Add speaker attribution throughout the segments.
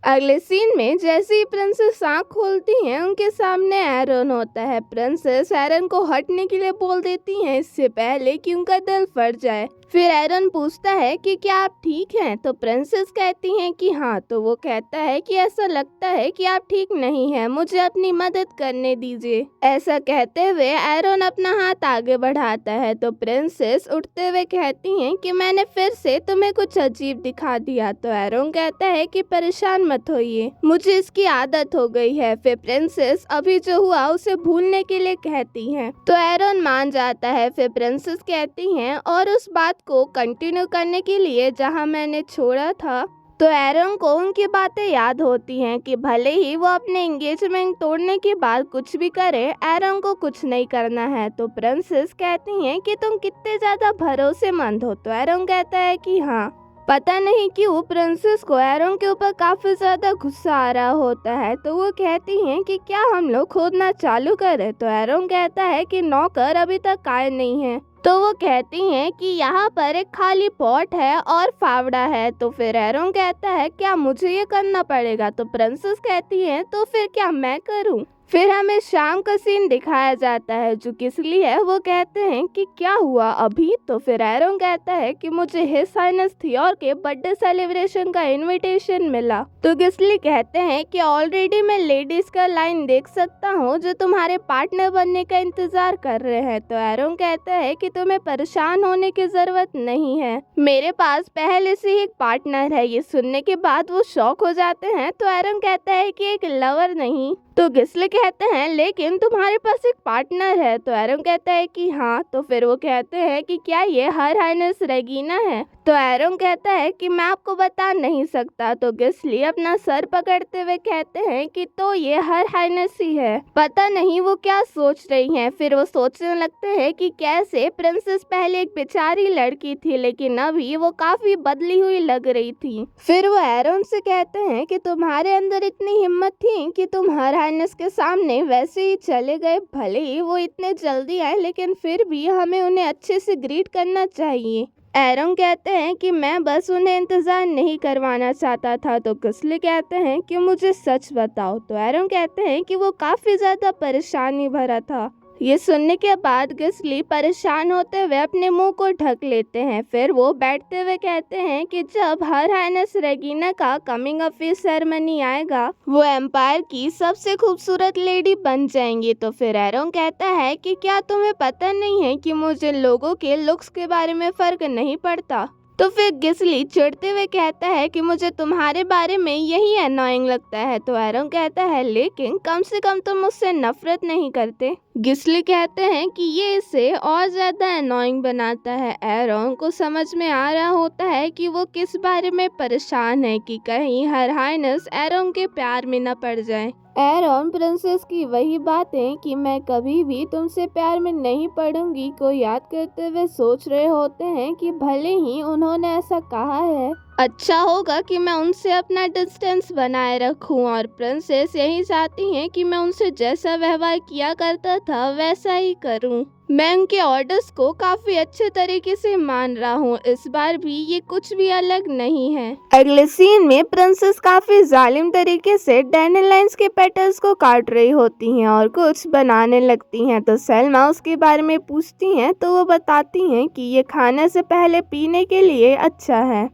Speaker 1: अगले सीन में जैसे ही प्रिंसेस आँख खोलती हैं उनके सामने एरन होता है। प्रिंसेस एरन को हटने के लिए बोल देती हैं इससे पहले कि उनका दिल फट जाए। फिर एरन पूछता है कि क्या आप ठीक हैं, तो प्रिंसेस कहती हैं कि हाँ। तो वो कहता है कि ऐसा लगता है कि आप ठीक नहीं हैं, मुझे अपनी मदद करने दीजिए। ऐसा कहते हुए एरन अपना हाथ आगे बढ़ाता है तो प्रिंसेस उठते हुए कहती हैं कि मैंने फिर से तुम्हें कुछ अजीब दिखा दिया। तो एरन कहता है कि परेशान मत होइए, मुझे इसकी आदत हो गई है। फिर प्रिंसेस अभी जो हुआ उसे भूलने के लिए कहती हैं तो एरन मान जाता है। फिर प्रिंसेस कहती हैं और उस बात को कंटिन्यू करने के लिए जहां मैंने छोड़ा था। तो एरन को उनकी बातें याद होती हैं कि भले ही वो अपने एंगेजमेंट तोड़ने के बाद कुछ भी करे, एरन को कुछ नहीं करना है। तो प्रिंसेस कहती हैं कि तुम कितने ज्यादा भरोसेमंद हो। तो एरन कहता है कि हाँ। पता नहीं क्यों प्रिंसेस को एरन के ऊपर काफी ज्यादा गुस्सा आ रहा होता है। तो वो कहती हैं कि क्या हम लोग खोदना चालू करें। तो एरन कहता है कि नौकर अभी तक आए नहीं है। तो वो कहती हैं कि यहाँ पर एक खाली पॉट है और फावड़ा है। तो फिर एरन कहता है क्या मुझे ये करना पड़ेगा। तो प्रिंसेस कहती है तो फिर क्या मैं करूँ। फिर हमें शाम का सीन दिखाया जाता है जो किसली है। वो कहते हैं कि क्या हुआ अभी। तो फिर एरन कहता है कि मुझे हिज हाइनेस थियोर के बर्थडे सेलिब्रेशन का इनविटेशन मिला। तो किसली कहते हैं कि ऑलरेडी मैं लेडीज का लाइन देख सकता हूँ जो तुम्हारे पार्टनर बनने का इंतजार कर रहे हैं। तो एरन कहता है कि तुम्हें परेशान होने की जरूरत नहीं है, मेरे पास पहले से ही एक पार्टनर है। ये सुनने के बाद वो शॉक हो जाते हैं। तो एरन कहता है कि एक लवर नहीं। तो गिस्ले कहते हैं लेकिन तुम्हारे पास एक पार्टनर है। तो एरन कहता है कि हाँ। तो फिर वो कहते हैं कि क्या ये हर हाइनेस रेगिना है। तो एरन कहता है कि मैं आपको बता नहीं सकता। तो गिस्ली अपना सर पकड़ते हुए कहते हैं कि तो ये हर हाइनेस ही है, पता नहीं वो क्या सोच रही हैं। फिर वो सोचने लगते हैं कि कैसे प्रिंसेस पहले एक बेचारी लड़की थी लेकिन अभी वो काफी बदली हुई लग रही थी। फिर वो एरन से कहते हैं कि तुम्हारे अंदर इतनी हिम्मत थी कि तुम हर हाइनेस के सामने वैसे ही चले गए। भले ही वो इतने जल्दी आए लेकिन फिर भी हमें उन्हें अच्छे से ग्रीट करना चाहिए। एरन कहते हैं कि मैं बस उन्हें इंतजार नहीं करवाना चाहता था। तो गिस्ली कहते हैं कि मुझे सच बताओ। तो एरन कहते हैं कि वो काफी ज्यादा परेशानी भरा था। ये सुनने के बाद गिस्ली परेशान होते हुए अपने मुंह को ढक लेते हैं। फिर वो बैठते हुए कहते हैं कि जब हर हाइनेस रेगिना का कमिंग ऑफ एज सेरेमनी आएगा वो एम्पायर की सबसे खूबसूरत लेडी बन जाएंगी। तो फिर एरन कहता है कि क्या तुम्हें पता नहीं है कि मुझे लोगों के लुक्स के बारे में फर्क नहीं पड़ता। तो फिर गिस्ली चिढ़ते हुए कहता है कि मुझे तुम्हारे बारे में यही अनोइंग लगता है। तो एरन कहता है लेकिन कम से कम तुम मुझसे नफरत नहीं करते। गिस्ली कहते हैं कि ये इसे और ज्यादा अनोइंग बनाता है। एरन को समझ में आ रहा होता है कि वो किस बारे में परेशान है कि कहीं हर हाइनेस एरन के प्यार में न पड़ जाए। एरन प्रिंसेस की वही बातें कि मैं कभी भी तुमसे प्यार में नहीं पड़ूंगी को याद करते हुए सोच रहे होते हैं कि भले ही उन्होंने ऐसा कहा है, अच्छा होगा कि मैं उनसे अपना डिस्टेंस बनाए रखूं। और प्रिंसेस यही चाहती हैं कि मैं उनसे जैसा व्यवहार किया करता था वैसा ही करूं। मैं उनके ऑर्डर्स को काफी अच्छे तरीके से मान रहा हूँ, इस बार भी ये कुछ भी अलग नहीं है। अगले सीन में प्रिंसेस काफी जालिम तरीके से डैंडेलियंस के पेटल्स को काट रही होती हैं और कुछ बनाने लगती हैं। तो सेल्मा उसके बारे में पूछती हैं तो वो बताती हैं कि ये खाने से पहले पीने के लिए अच्छा है।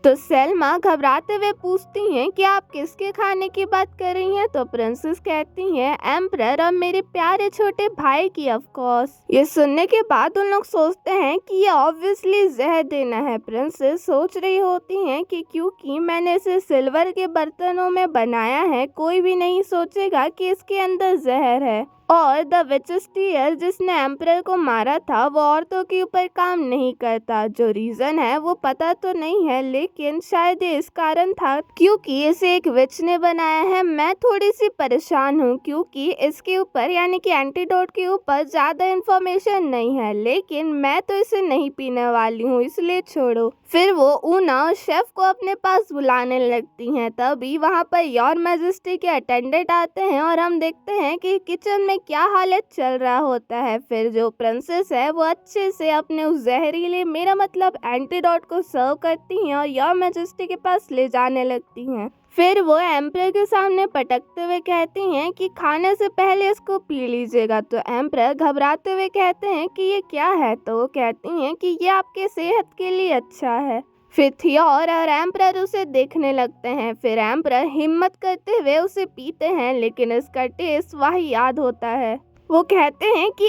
Speaker 1: तो सेल्मा घबराते हुए पूछती हैं कि आप किसके खाने की बात कर रही हैं। तो प्रिंसेस कहती हैं एम्परर और मेरे प्यारे छोटे भाई की ऑफ कोर्स। ये सुनने के बाद उन लोग सोचते हैं कि ये ऑब्वियसली जहर देना है। प्रिंसेस सोच रही होती हैं कि क्योंकि मैंने इसे सिल्वर के बर्तनों में बनाया है कोई भी नहीं सोचेगा कि इसके अंदर जहर है। और द विचेस टीयर जिसने एम्परर को मारा था वो औरतों के ऊपर काम नहीं करता। जो रीजन है वो पता तो नहीं है लेकिन शायद ये इस कारण था क्योंकि इसे एक विच ने बनाया है। मैं थोड़ी सी परेशान हूँ क्योंकि इसके ऊपर यानी कि एंटीडोट के ऊपर ज्यादा इंफॉर्मेशन नहीं है, लेकिन मैं तो इसे नहीं पीने वाली हूँ इसलिए छोड़ो। फिर वो ऊना और शेफ को अपने पास बुलाने लगती हैं। तभी वहाँ पर योर मैजेस्टी के अटेंडेंट आते हैं और हम देखते हैं कि किचन में क्या हालत चल रहा होता है। फिर जो प्रिंसेस है वो अच्छे से अपने उस जहरीले मेरा मतलब एंटीडोट को सर्व करती हैं और योर मैजेस्टी के पास ले जाने लगती हैं। फिर वो एम्प्रर के सामने पटकते हुए कहती हैं कि खाने से पहले इसको पी लीजिएगा। तो एम्प्रर घबराते हुए कहते हैं कि ये क्या है। तो वो कहती हैं कि ये आपके सेहत के लिए अच्छा है। फिर थियोर और एम्प्रर उसे देखने लगते हैं। फिर एम्प्रर हिम्मत करते हुए उसे पीते हैं, लेकिन इसका टेस्ट वाहियात होता है। वो कहते हैं कि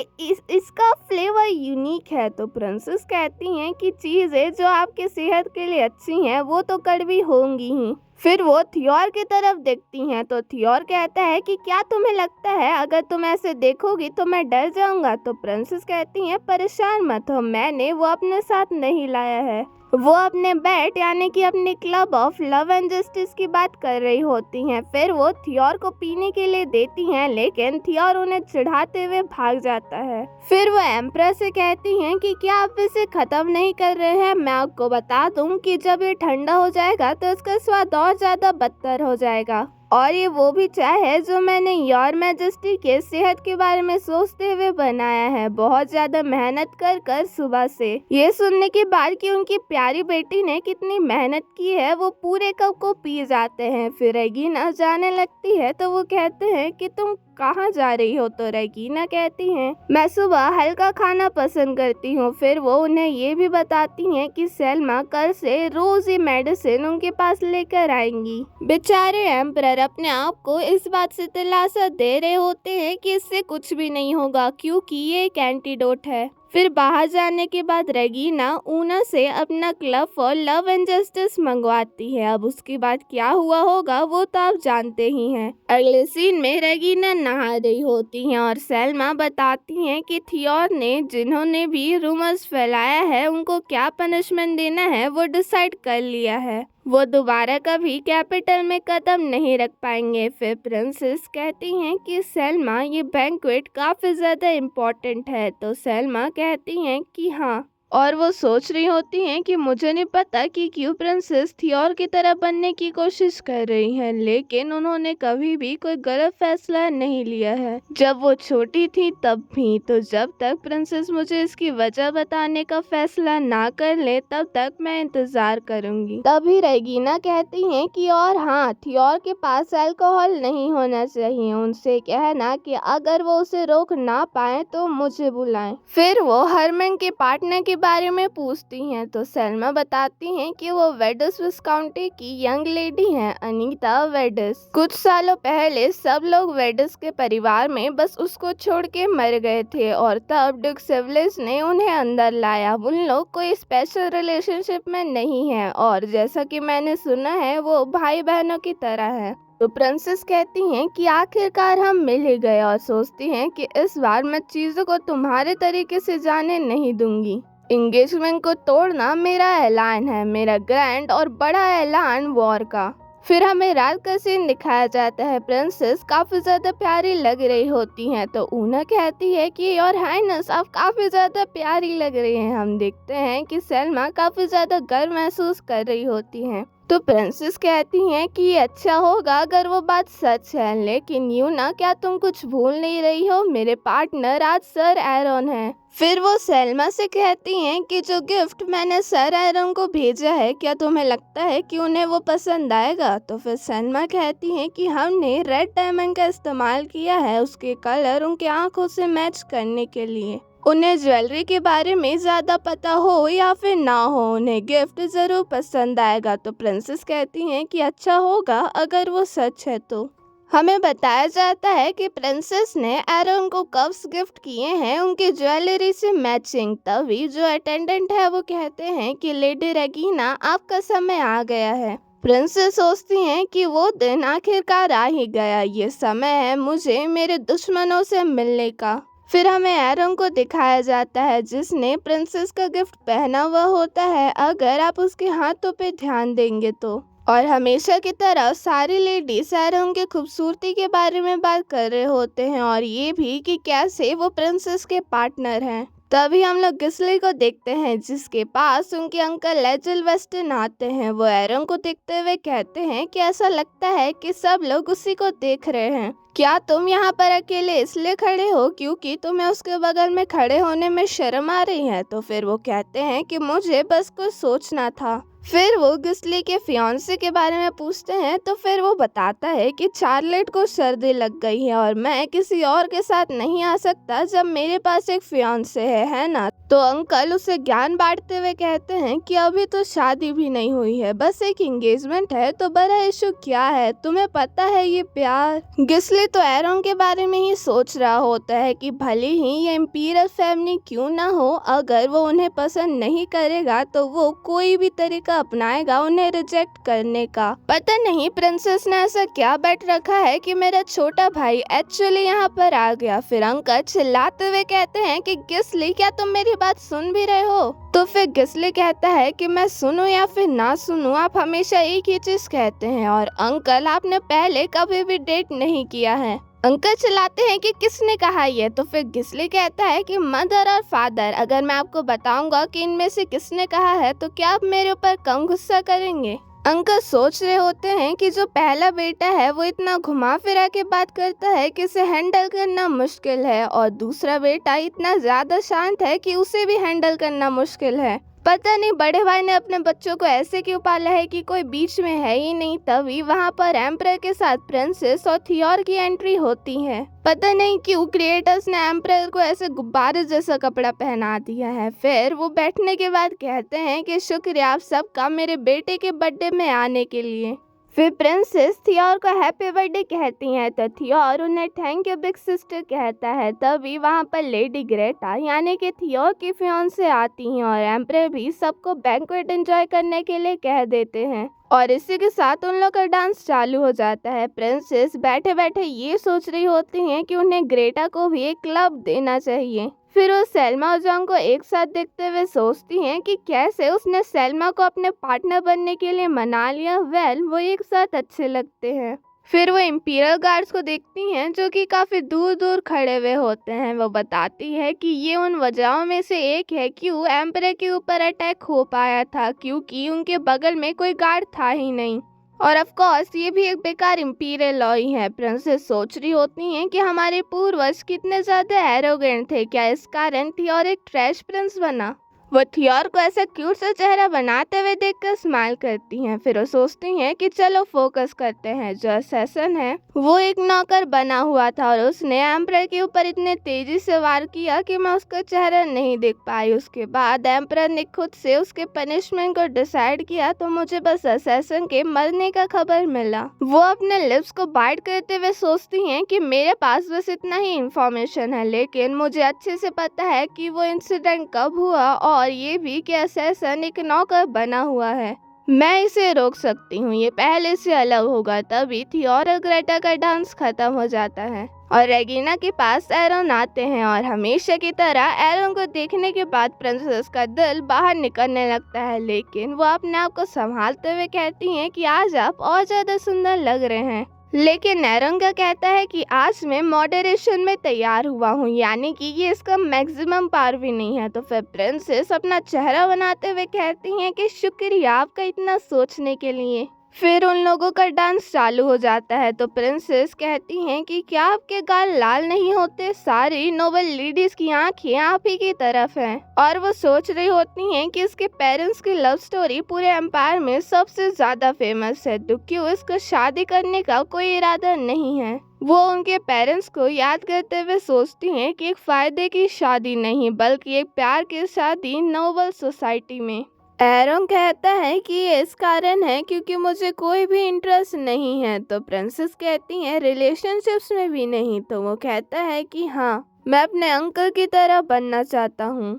Speaker 1: इसका फ्लेवर यूनिक है। तो प्रिंसेस कहती हैं कि चीज़ें जो आपके सेहत के लिए अच्छी हैं वो तो कड़वी होंगी ही। फिर वो थियोर की तरफ देखती हैं। तो थियोर कहता है कि क्या तुम्हें लगता है अगर तुम ऐसे देखोगी तो मैं डर जाऊंगा। तो प्रिंसेस कहती हैं परेशान मत हो, मैंने वो अपने साथ नहीं लाया है। वो अपने बैट यानी कि अपने club of love and justice की बात कर रही होती हैं। फिर वो थियोर को पीने के लिए देती हैं, लेकिन थियोर उन्हें चिढ़ाते हुए भाग जाता है। फिर वो एम्प्रर से कहती हैं कि क्या आप इसे खत्म नहीं कर रहे हैं। मैं आपको बता दूं कि जब ये ठंडा हो जाएगा तो इसका स्वाद और ज्यादा बदतर हो जाएगा, और ये वो भी चाय है जो मैंने योर मैजेस्टी के सेहत के बारे में सोचते हुए बनाया है, बहुत ज्यादा मेहनत कर सुबह से। ये सुनने के बाद कि उनकी प्यारी बेटी ने कितनी मेहनत की है, वो पूरे कप को पी जाते हैं। फिर रेगीना जाने लगती है तो वो कहते हैं कि तुम कहाँ जा रही हो। तो रेगीना कहती हैं मैं सुबह हल्का खाना पसंद करती हूँ। फिर वो उन्हें ये भी बताती हैं कि सेल्मा कल से रोज ये मेडिसिन उनके पास लेकर आएंगी। बेचारे एम्प्रर अपने आप को इस बात से दिलासा दे रहे होते हैं कि इससे कुछ भी नहीं होगा, क्योंकि ये एक एंटीडोट है। फिर बाहर जाने के बाद रेगीना ऊना से अपना club for love and justice मंगवाती है। अब उसके बाद क्या हुआ होगा वो तो आप जानते ही हैं। अगले सीन में रेगीना नहा रही होती हैं और सेल्मा बताती हैं कि थियोर ने जिन्होंने भी रूमर्स फैलाया है उनको क्या पनिशमेंट देना है वो डिसाइड कर लिया है। वो दोबारा कभी कैपिटल में कदम नहीं रख पाएंगे। फिर प्रिंसेस कहती हैं कि सेल्मा ये बैंक्वेट काफ़ी ज़्यादा इम्पोर्टेंट है। तो सेल्मा कहती हैं कि हाँ, और वो सोच रही होती हैं कि मुझे नहीं पता कि क्यों प्रिंसेस थियोर की तरह बनने की कोशिश कर रही हैं, लेकिन उन्होंने कभी भी कोई गलत फैसला नहीं लिया है, जब वो छोटी थी तब भी। तो जब तक प्रिंसेस मुझे इसकी वजह बताने का फैसला ना कर ले तब तक मैं इंतजार करूंगी। तभी रेगीना कहती हैं कि और हाँ, थियोर के पास अल्कोहल नहीं होना चाहिए, उनसे कहना कि अगर वो उसे रोक ना पाए तो मुझे बुलाएं। फिर वो हरमन के पार्टनर के बारे में पूछती हैं। तो सेल्मा बताती हैं कि वो वेडस विस्काउंटी की यंग लेडी हैं, अनीता वेडस। कुछ सालों पहले सब लोग वेडस के परिवार में बस उसको छोड़ के मर गए थे, और तब डुक सिवलिस ने उन्हें अंदर लाया। उन लोग कोई स्पेशल रिलेशनशिप में नहीं है, और जैसा कि मैंने सुना है वो भाई बहनों की तरह है। तो प्रिंसेस कहती हैं कि आखिरकार हम मिल ही गए, और सोचती हैं कि इस बार मैं चीज़ों को तुम्हारे तरीके से जाने नहीं दूंगी। एंगेजमेंट को तोड़ना मेरा ऐलान है, मेरा ग्रैंड और बड़ा ऐलान वॉर का। फिर हमें रात का सीन दिखाया जाता है। प्रिंसेस काफ़ी ज़्यादा प्यारी लग रही होती हैं। तो ऊना कहती है कि योर हाइनेस आप काफ़ी ज़्यादा प्यारी लग रही हैं। हम देखते हैं कि सेल्मा काफ़ी ज़्यादा गर्व महसूस कर रही होती हैं। तो प्रिंसेस कहती हैं कि ये अच्छा होगा अगर वो बात सच है, लेकिन यूना क्या तुम कुछ भूल नहीं रही हो, मेरे पार्टनर आज सर एरन है। फिर वो सेल्मा से कहती हैं कि जो गिफ्ट मैंने सर एरन को भेजा है, क्या तुम्हें लगता है कि उन्हें वो पसंद आएगा। तो फिर सेल्मा कहती हैं कि हमने रेड डायमंड का इस्तेमाल किया है उसके कलर उनकी आंखों से मैच करने के लिए। उन्हें ज्वेलरी के बारे में ज़्यादा पता हो या फिर ना हो, उन्हें गिफ्ट ज़रूर पसंद आएगा। तो प्रिंसेस कहती हैं कि अच्छा होगा अगर वो सच है। तो हमें बताया जाता है कि प्रिंसेस ने एरन को कप्स गिफ्ट किए हैं उनकी ज्वेलरी से मैचिंग। तभी जो अटेंडेंट है वो कहते हैं कि लेडी रेगीना आपका समय आ गया है। प्रिंसेस सोचती हैं कि वो दिन आखिरकार आ ही गया, ये समय है मुझे मेरे दुश्मनों से मिलने का। फिर हमें एरन को दिखाया जाता है जिसने प्रिंसेस का गिफ्ट पहना हुआ होता है, अगर आप उसके हाथों पे ध्यान देंगे तो। और हमेशा की तरह सारी लेडीज एरन की खूबसूरती के बारे में बात कर रहे होते हैं, और ये भी कि कैसे वो प्रिंसेस के पार्टनर हैं। तभी हम लोग गिस्ली को देखते हैं जिसके पास उनके अंकल लेजल वेस्टन आते हैं। वो एरन को देखते हुए कहते हैं कि ऐसा लगता है कि सब लोग उसी को देख रहे हैं, क्या तुम यहाँ पर अकेले इसलिए खड़े हो क्योंकि तुम्हें उसके बगल में खड़े होने में शर्म आ रही है? तो फिर वो कहते हैं कि मुझे बस कुछ सोचना था। फिर वो गिस्ली के फियांसे के बारे में पूछते हैं तो फिर वो बताता है कि चार्लेट को सर्दी लग गई है और मैं किसी और के साथ नहीं आ सकता जब मेरे पास एक फियांसे है ना? तो अंकल उसे ज्ञान बांटते हुए कहते हैं कि अभी तो शादी भी नहीं हुई है, बस एक एंगेजमेंट है, तो बड़ा इशू क्या है? तुम्हें पता है ये प्यार। गिस्ली तो एरन के बारे में ही सोच रहा होता है कि भले ही ये इंपीरियल फैमिली क्यों ना हो, अगर वो उन्हें पसंद नहीं करेगा तो वो कोई भी तरीका अपनाएगा उन्हें रिजेक्ट करने का। पता नहीं प्रिंसेस ने ऐसा क्या बैठ रखा है कि मेरा छोटा भाई एक्चुअली यहाँ पर आ गया। फिर अंकल चिल्लाते हुए कहते हैं कि गिस्ली क्या तुम मेरी बात सुन भी रहे हो? तो फिर गिस्ली कहता है कि मैं सुनूं या फिर ना सुनूं, आप हमेशा एक ही चीज कहते हैं, और अंकल आपने पहले कभी भी डेट नहीं किया है। अंकल चिल्लाते हैं कि किसने कहा ये? तो फिर गिस्ली कहता है कि मदर और फादर। अगर मैं आपको बताऊंगा कि इनमें से किसने कहा है तो क्या आप मेरे ऊपर कम गुस्सा करेंगे? अंकल सोच रहे होते हैं कि जो पहला बेटा है वो इतना घुमा फिरा के बात करता है कि उसे हैंडल करना मुश्किल है, और दूसरा बेटा इतना ज्यादा शांत है कि उसे भी हैंडल करना मुश्किल है। पता नहीं बड़े भाई ने अपने बच्चों को ऐसे क्यों पाला है कि कोई बीच में है ही नहीं। तभी वहाँ पर एम्परर के साथ प्रिंसेस और थियोर की एंट्री होती है। पता नहीं क्यों क्रिएटर्स ने एम्परर को ऐसे गुब्बारे जैसा कपड़ा पहना दिया है। फिर वो बैठने के बाद कहते हैं कि शुक्रिया आप सबका मेरे बेटे के बर्थडे में आने के लिए। फिर प्रिंसेस थियोर को हैप्पी बर्थडे कहती हैं तो थियोर उन्हें थैंक यू बिग सिस्टर कहता है। तभी वहाँ पर लेडी ग्रेटा यानी कि थियोर की फियांसे आती हैं और एम्परर भी सबको बैंक्वेट एंजॉय करने के लिए कह देते हैं, और इसी के साथ उन लोग का डांस चालू हो जाता है। प्रिंसेस बैठे बैठे ये सोच रही होती हैं कि उन्हें ग्रेटा को भी एक क्लब देना चाहिए। फिर वो सेल्मा और जॉन को एक साथ देखते हुए सोचती हैं कि कैसे उसने सेल्मा को अपने पार्टनर बनने के लिए मना लिया। वो एक साथ अच्छे लगते हैं। फिर वो इंपीरियल गार्ड्स को देखती हैं जो कि काफ़ी दूर दूर खड़े हुए होते हैं। वो बताती है कि ये उन वजहों में से एक है क्यों एम्परर के ऊपर अटैक हो पाया था, क्योंकि उनके बगल में कोई गार्ड था ही नहीं, और ऑफ कोर्स ये भी एक बेकार इंपीरियल लॉ ही है। प्रिंसेस सोच रही होती हैं कि हमारे पूर्वज कितने ज़्यादा एरोगेंट थे, क्या इस कारण थियोर एक ट्रैश प्रिंस बना? वो थियोर को ऐसा क्यूट सा चेहरा बनाते हुए देखकर स्माइल करती हैं। फिर वो सोचती हैं कि चलो फोकस करते हैं। जो असैसन है वो एक नौकर बना हुआ था और उसने एम्परर के ऊपर इतने तेजी से वार किया कि मैं उसका चेहरा नहीं देख पाई। उसके बाद एम्परर ने खुद से उसके पनिशमेंट को डिसाइड किया तो मुझे बस असैसन के मरने का खबर मिला। वो अपने लिप्स को बाइट करते हुए सोचती हैं कि मेरे पास बस इतना ही इंफॉर्मेशन है, लेकिन मुझे अच्छे से पता है कि वो इंसिडेंट कब हुआ और ये भी कि असैसन एक नौकर बना हुआ है। मैं इसे रोक सकती हूँ, ये पहले से अलग होगा। तभी थियोर और ग्रेटा का डांस खत्म हो जाता है और रेगिना के पास एरन आते हैं, और हमेशा की तरह एरन को देखने के बाद प्रिंसेस का दिल बाहर निकलने लगता है, लेकिन वो अपने आप को संभालते हुए कहती हैं कि आज आप और ज़्यादा सुंदर लग रहे हैं। लेकिन एरन का कहता है कि आज मैं मॉडरेशन में तैयार हुआ हूँ, यानी कि ये इसका मैक्सिमम पार भी नहीं है। तो फिर प्रिंसेस अपना चेहरा बनाते हुए कहती हैं कि शुक्रिया आपका इतना सोचने के लिए। फिर उन लोगों का डांस चालू हो जाता है तो प्रिंसेस कहती हैं कि क्या आपके गाल लाल नहीं होते? सारी नोबल लेडीज की आंखें आप ही की तरफ हैं। और वो सोच रही होती हैं कि इसके पेरेंट्स की लव स्टोरी पूरे एम्पायर में सबसे ज्यादा फेमस है, तो क्यों इसको शादी करने का कोई इरादा नहीं है। वो उनके पेरेंट्स को याद करते हुए सोचती हैं कि एक फायदे की शादी नहीं बल्कि एक प्यार की शादी नोबल सोसाइटी में। एरन कहता है कि ये इस कारण है क्योंकि मुझे कोई भी इंटरेस्ट नहीं है। तो प्रिंसेस कहती हैं रिलेशनशिप्स में भी नहीं। तो वो कहता है कि हाँ, मैं अपने अंकल की तरह बनना चाहता हूँ।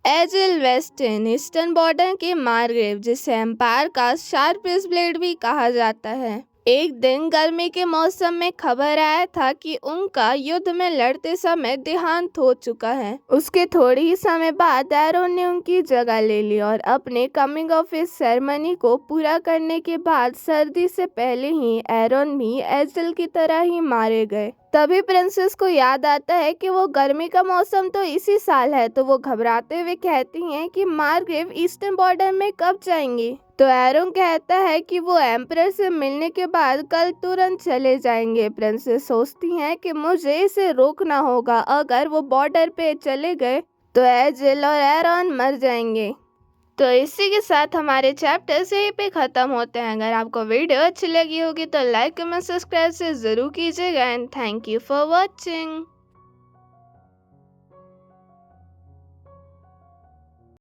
Speaker 1: एजिल वेस्टन ईस्टर्न बॉर्डर के मार्ग्रेव, जिसे एम्पायर का शार्पेस्ट ब्लेड भी कहा जाता है, एक दिन गर्मी के मौसम में खबर आया था कि उनका युद्ध में लड़ते समय देहांत हो चुका है। उसके थोड़ी ही समय बाद एरन ने उनकी जगह ले ली और अपने कमिंग ऑफ एज सेरेमनी को पूरा करने के बाद सर्दी से पहले ही एरन भी एजिल की तरह ही मारे गए। तभी प्रिंसेस को याद आता है कि वो गर्मी का मौसम तो इसी साल है, तो वो घबराते हुए कहती हैं कि मार्ग्रेव ईस्टर्न बॉर्डर में कब जाएंगी। तो एरन कहता है कि वो एम्परर से मिलने के बाद कल तुरंत चले जाएंगे। प्रिंसेस सोचती हैं कि मुझे इसे रोकना होगा, अगर वो बॉर्डर पे चले गए तो एजिल और एरन मर जाएंगे। तो इसी के साथ हमारे चैप्टर्स यहीं पे ख़त्म होते हैं। अगर आपको वीडियो अच्छी लगी होगी तो लाइक कमेंट सब्सक्राइब से ज़रूर कीजिएगा and thank you for watching.